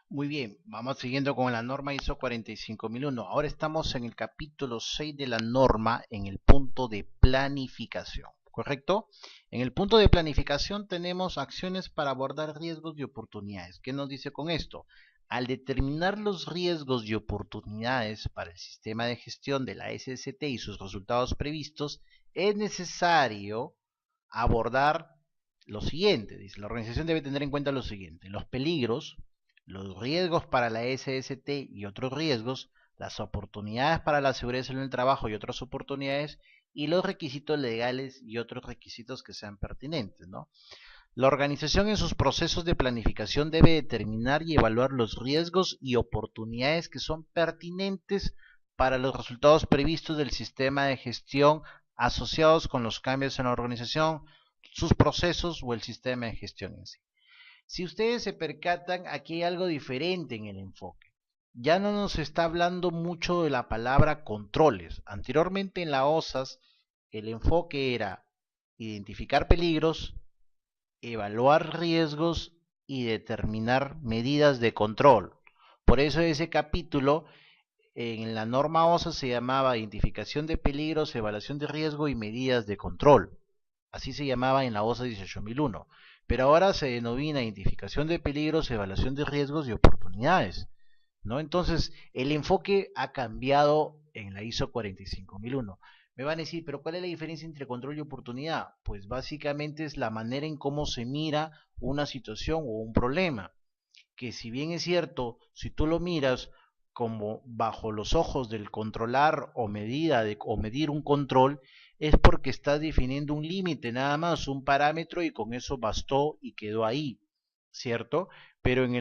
Muy bien, vamos siguiendo con la norma ISO 45001. Ahora estamos en el capítulo 6 de la norma, en el punto de planificación, ¿correcto? En el punto de planificación tenemos acciones para abordar riesgos y oportunidades. ¿Qué nos dice con esto? Al determinar los riesgos y oportunidades para el sistema de gestión de la SST y sus resultados previstos, es necesario abordar lo siguiente. Dice, la organización debe tener en cuenta lo siguiente: los peligros, los riesgos para la SST y otros riesgos, las oportunidades para la seguridad en el trabajo y otras oportunidades, y los requisitos legales y otros requisitos que sean pertinentes, ¿no? La organización en sus procesos de planificación debe determinar y evaluar los riesgos y oportunidades que son pertinentes para los resultados previstos del sistema de gestión asociados con los cambios en la organización, sus procesos o el sistema de gestión en sí. Si ustedes se percatan, aquí hay algo diferente en el enfoque. Ya no nos está hablando mucho de la palabra controles. Anteriormente en la OSAS el enfoque era identificar peligros, evaluar riesgos y determinar medidas de control. Por eso ese capítulo en la norma OSA se llamaba identificación de peligros, evaluación de riesgo y medidas de control. Así se llamaba en la OSA 18001. Pero ahora se denomina identificación de peligros, evaluación de riesgos y oportunidades, ¿no? Entonces, el enfoque ha cambiado en la ISO 45001. Me van a decir, pero ¿cuál es la diferencia entre control y oportunidad? Pues básicamente es la manera en cómo se mira una situación o un problema. Que si bien es cierto, si tú lo miras como bajo los ojos del controlar o medir un control, es porque estás definiendo un límite, nada más, un parámetro, y con eso bastó y quedó ahí, ¿cierto? Pero en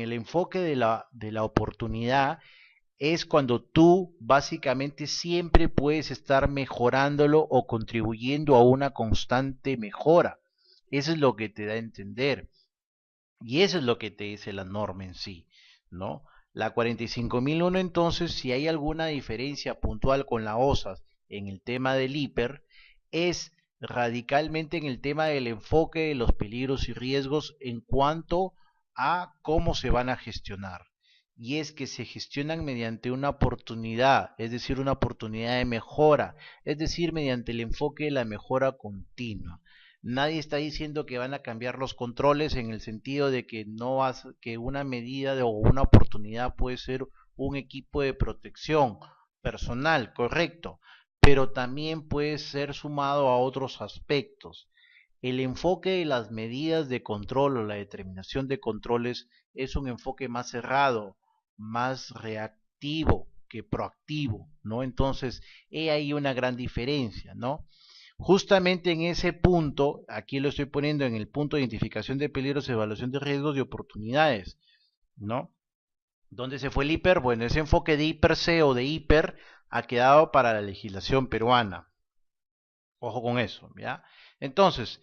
el enfoque de la oportunidad es cuando tú básicamente siempre puedes estar mejorándolo o contribuyendo a una constante mejora. Eso es lo que te da a entender. Y eso es lo que te dice la norma en sí, ¿no? La 45001, entonces, si hay alguna diferencia puntual con la OSAS en el tema del hiper, es radicalmente en el tema del enfoque de los peligros y riesgos en cuanto a cómo se van a gestionar. Y es que se gestionan mediante una oportunidad, es decir, una oportunidad de mejora, es decir, mediante el enfoque de la mejora continua. Nadie está diciendo que van a cambiar los controles en el sentido de que no que una medida o una oportunidad puede ser un equipo de protección personal, correcto, pero también puede ser sumado a otros aspectos. El enfoque de las medidas de control o la determinación de controles es un enfoque más cerrado, más reactivo que proactivo, ¿no? Entonces, hay ahí una gran diferencia, ¿no? Justamente en ese punto, aquí lo estoy poniendo en el punto de identificación de peligros, evaluación de riesgos y oportunidades, ¿no? ¿Dónde se fue el hiper? Bueno, ese enfoque de hiper C o de hiper ha quedado para la legislación peruana. Ojo con eso, ¿ya? Entonces,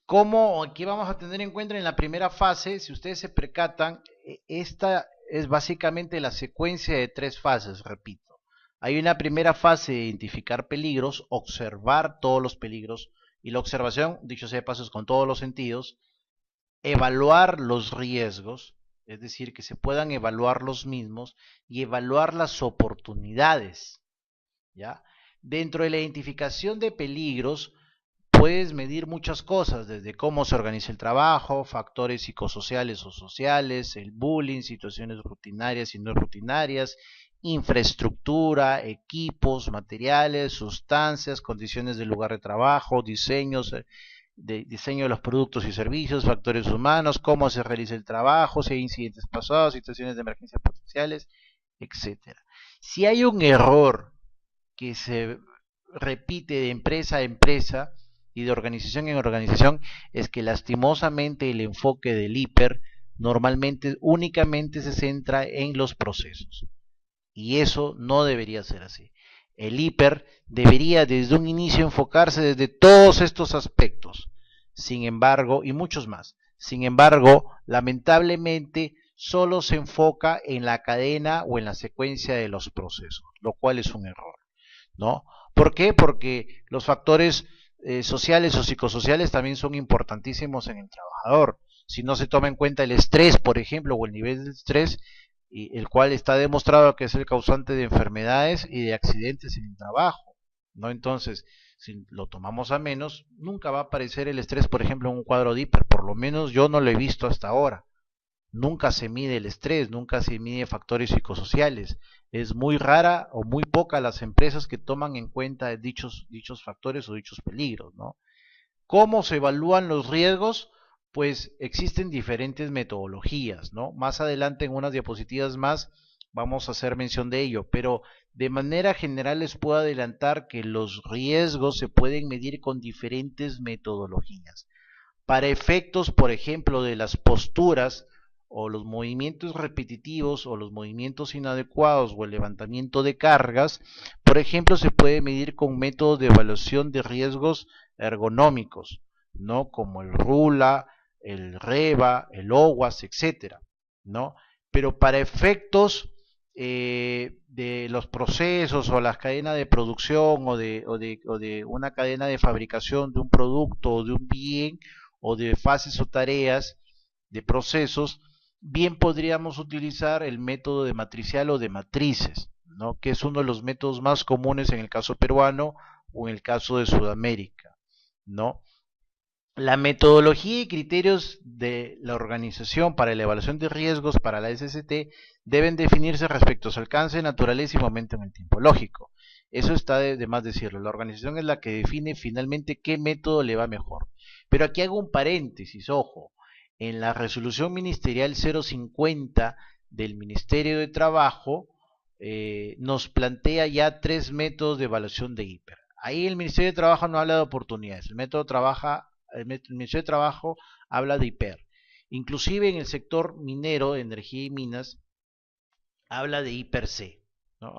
¿qué vamos a tener en cuenta en la primera fase? Si ustedes se percatan, esta es básicamente la secuencia de tres fases, repito. Hay una primera fase de identificar peligros, observar todos los peligros, y la observación, dicho sea de paso, es con todos los sentidos. Evaluar los riesgos, es decir, que se puedan evaluar los mismos, y evaluar las oportunidades, ¿ya? Dentro de la identificación de peligros, puedes medir muchas cosas, desde cómo se organiza el trabajo, factores psicosociales o sociales, el bullying, situaciones rutinarias y no rutinarias, infraestructura, equipos, materiales, sustancias, condiciones del lugar de trabajo, diseño de los productos y servicios, factores humanos, cómo se realiza el trabajo, si hay incidentes pasados, situaciones de emergencia potenciales, etcétera. Si hay un error que se repite de empresa a empresa y de organización en organización, es que lastimosamente el enfoque del hiper normalmente únicamente se centra en los procesos. Y eso no debería ser así. El hiper debería desde un inicio enfocarse desde todos estos aspectos. Sin embargo, y muchos más. Sin embargo, lamentablemente solo se enfoca en la cadena o en la secuencia de los procesos, lo cual es un error, ¿no? ¿Por qué? Porque los factores sociales o psicosociales también son importantísimos en el trabajador. si no se toma en cuenta el estrés, por ejemplo, o el nivel de estrés, y el cual está demostrado que es el causante de enfermedades y de accidentes en el trabajo, ¿no? Entonces, si lo tomamos a menos, nunca va a aparecer el estrés, por ejemplo, en un cuadro de hiper, por lo menos yo no lo he visto hasta ahora. Nunca se mide el estrés, nunca se mide factores psicosociales. Es muy rara o muy poca las empresas que toman en cuenta dichos factores o dichos peligros, ¿no? ¿Cómo se evalúan los riesgos? Pues existen diferentes metodologías, ¿no? Más adelante en unas diapositivas más vamos a hacer mención de ello, pero de manera general les puedo adelantar que los riesgos se pueden medir con diferentes metodologías. Para efectos, por ejemplo, de las posturas o los movimientos repetitivos o los movimientos inadecuados o el levantamiento de cargas, por ejemplo, se puede medir con métodos de evaluación de riesgos ergonómicos, ¿no? Como el RULA, el REVA, el OWASP, etcétera, ¿no? Pero para efectos de los procesos o las cadenas de producción o de una cadena de fabricación de un producto o de un bien, o de fases o tareas de procesos, bien podríamos utilizar el método de matricial o de matrices, ¿no? Que es uno de los métodos más comunes en el caso peruano o en el caso de Sudamérica, ¿no? La metodología y criterios de la organización para la evaluación de riesgos para la SST deben definirse respecto a su alcance, naturaleza y momento en el tiempo. Lógico, eso está de más decirlo. La organización es la que define finalmente qué método le va mejor. Pero aquí hago un paréntesis, ojo. En la resolución ministerial 050 del Ministerio de Trabajo nos plantea ya 3 métodos de evaluación de hiper. Ahí el Ministerio de Trabajo no habla de oportunidades. El Ministerio de Trabajo habla de hiper. Inclusive en el sector minero, energía y minas, habla de hiper C, ¿no?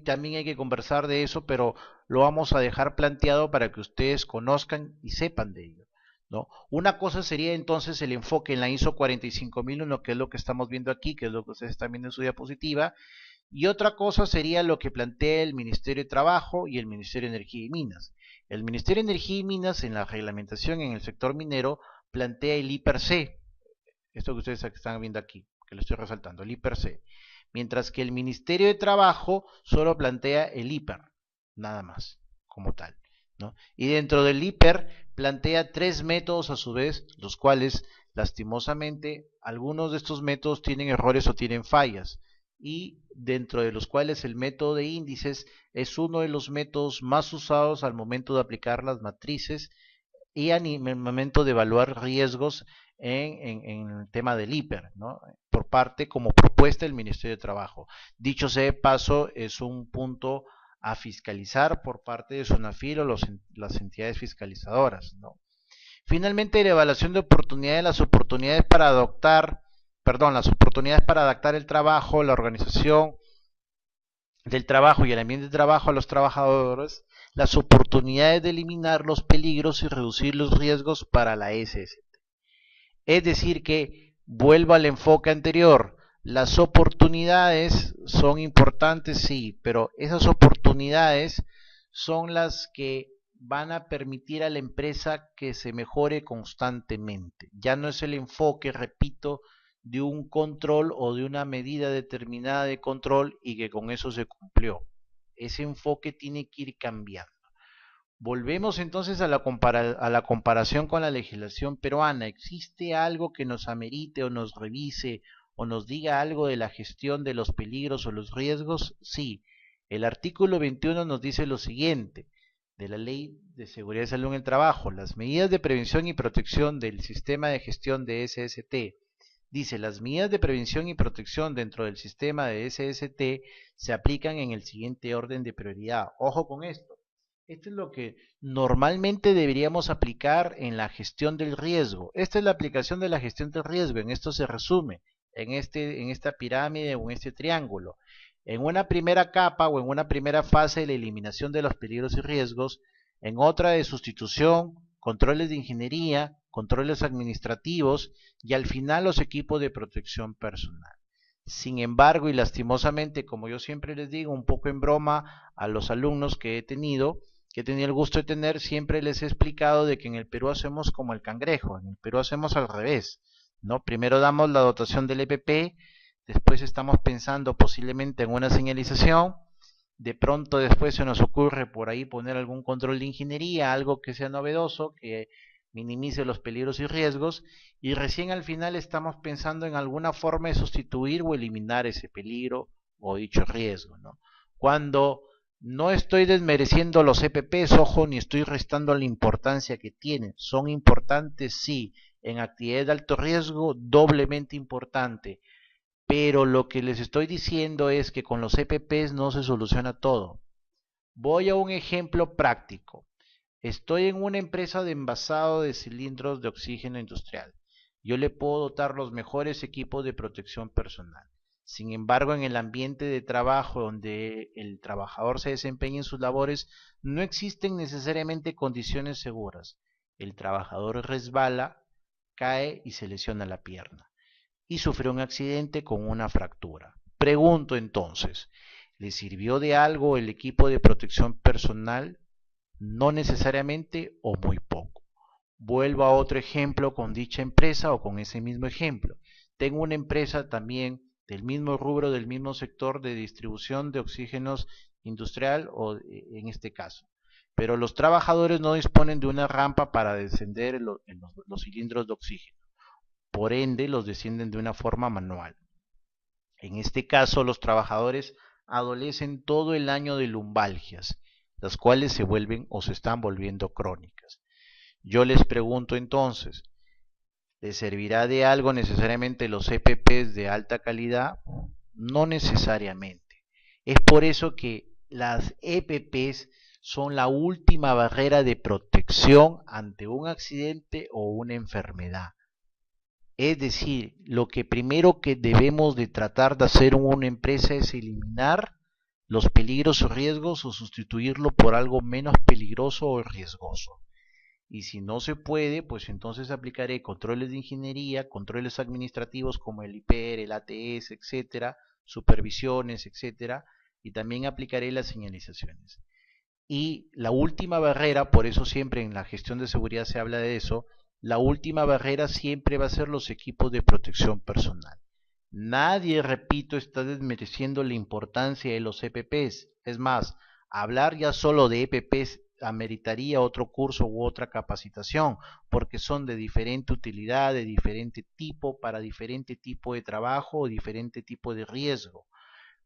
También hay que conversar de eso, pero lo vamos a dejar planteado para que ustedes conozcan y sepan de ello, ¿no? Una cosa sería entonces el enfoque en la ISO 45001, que es lo que estamos viendo aquí, que es lo que ustedes están viendo en su diapositiva, y otra cosa sería lo que plantea el Ministerio de Trabajo y el Ministerio de Energía y Minas. El Ministerio de Energía y Minas, en la reglamentación en el sector minero, plantea el IPER-C, esto que ustedes están viendo aquí, que lo estoy resaltando, el IPER-C. Mientras que el Ministerio de Trabajo solo plantea el IPER, nada más, como tal, ¿no? Y dentro del IPER plantea 3 métodos a su vez, los cuales, lastimosamente, algunos de estos métodos tienen errores o tienen fallas, y dentro de los cuales el método de índices es uno de los métodos más usados al momento de aplicar las matrices y al momento de evaluar riesgos en el tema del hiper, ¿no? Por parte como propuesta del Ministerio de Trabajo. Dicho sea de paso, es un punto a fiscalizar por parte de SUNAFIL o las entidades fiscalizadoras, ¿no? Finalmente, la evaluación de oportunidades, las oportunidades para adaptar el trabajo, la organización del trabajo y el ambiente de trabajo a los trabajadores, las oportunidades de eliminar los peligros y reducir los riesgos para la SST. Es decir que, vuelvo al enfoque anterior, las oportunidades son importantes, sí, pero esas oportunidades son las que van a permitir a la empresa que se mejore constantemente. Ya no es el enfoque, repito, de un control o de una medida determinada de control y que con eso se cumplió. Ese enfoque tiene que ir cambiando. Volvemos entonces a la comparación con la legislación peruana. ¿Existe algo que nos amerite o nos revise o nos diga algo de la gestión de los peligros o los riesgos? Sí. El artículo 21 nos dice lo siguiente, de la Ley de Seguridad y Salud en el Trabajo: las medidas de prevención y protección del sistema de gestión de SST. Dice, las medidas de prevención y protección dentro del sistema de SST se aplican en el siguiente orden de prioridad. Ojo con esto. Esto es lo que normalmente deberíamos aplicar en la gestión del riesgo. Esta es la aplicación de la gestión del riesgo. En esto se resume, en esta pirámide o en este triángulo. En una primera capa o en una primera fase de la eliminación de los peligros y riesgos, en otra de sustitución, controles de ingeniería, controles administrativos y al final los equipos de protección personal. Sin embargo, y lastimosamente, como yo siempre les digo, un poco en broma a los alumnos que he tenido, que he tenido el gusto de tener, siempre les he explicado de que en el Perú hacemos como el cangrejo, en el Perú hacemos al revés, ¿no? Primero damos la dotación del EPP, después estamos pensando posiblemente en una señalización, de pronto después se nos ocurre por ahí poner algún control de ingeniería, algo que sea novedoso, que minimice los peligros y riesgos, y recién al final estamos pensando en alguna forma de sustituir o eliminar ese peligro o dicho riesgo, ¿no? Cuando no estoy desmereciendo los EPPs, ojo, ni estoy restando la importancia que tienen. Son importantes, sí, en actividades de alto riesgo, doblemente importante. Pero lo que les estoy diciendo es que con los EPPs no se soluciona todo. Voy a un ejemplo práctico. Estoy en una empresa de envasado de cilindros de oxígeno industrial. Yo le puedo dotar los mejores equipos de protección personal. Sin embargo, en el ambiente de trabajo donde el trabajador se desempeña en sus labores, no existen necesariamente condiciones seguras. El trabajador resbala, cae y se lesiona la pierna y sufrió un accidente con una fractura. Pregunto entonces, ¿le sirvió de algo el equipo de protección personal? No necesariamente o muy poco. Vuelvo a otro ejemplo con dicha empresa o con ese mismo ejemplo. Tengo una empresa también del mismo rubro, del mismo sector de distribución de oxígenos industrial o en este caso. Pero los trabajadores no disponen de una rampa para descender los cilindros de oxígeno. Por ende, los descienden de una forma manual. En este caso, los trabajadores adolecen todo el año de lumbalgias, las cuales se vuelven o se están volviendo crónicas. Yo les pregunto entonces, ¿les servirá de algo necesariamente los EPPs de alta calidad? No necesariamente. Es por eso que las EPPs son la última barrera de protección ante un accidente o una enfermedad. Es decir, lo que primero que debemos de tratar de hacer en una empresa es eliminar los peligros o riesgos o sustituirlo por algo menos peligroso o riesgoso. Y si no se puede, pues entonces aplicaré controles de ingeniería, controles administrativos como el IPR, el ATS, etcétera, supervisiones, etcétera, y también aplicaré las señalizaciones. Y la última barrera, por eso siempre en la gestión de seguridad se habla de eso, la última barrera siempre va a ser los equipos de protección personal. Nadie, repito, está desmereciendo la importancia de los EPPs. Es más, hablar ya solo de EPPs ameritaría otro curso u otra capacitación, porque son de diferente utilidad, de diferente tipo, para diferente tipo de trabajo o diferente tipo de riesgo.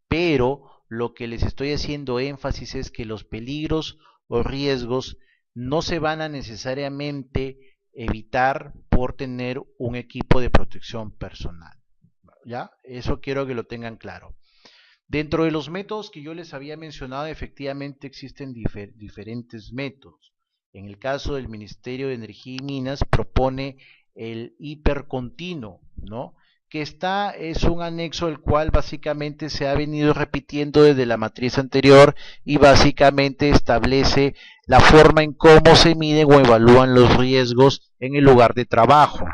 Pero lo que les estoy haciendo énfasis es que los peligros o riesgos no se van a necesariamente evitar por tener un equipo de protección personal. ¿Ya? Eso quiero que lo tengan claro. Dentro de los métodos que yo les había mencionado, efectivamente existen diferentes métodos. En el caso del Ministerio de Energía y Minas propone el hipercontinuo, ¿no? Que es un anexo el cual básicamente se ha venido repitiendo desde la matriz anterior y básicamente establece la forma en cómo se miden o evalúan los riesgos en el lugar de trabajo,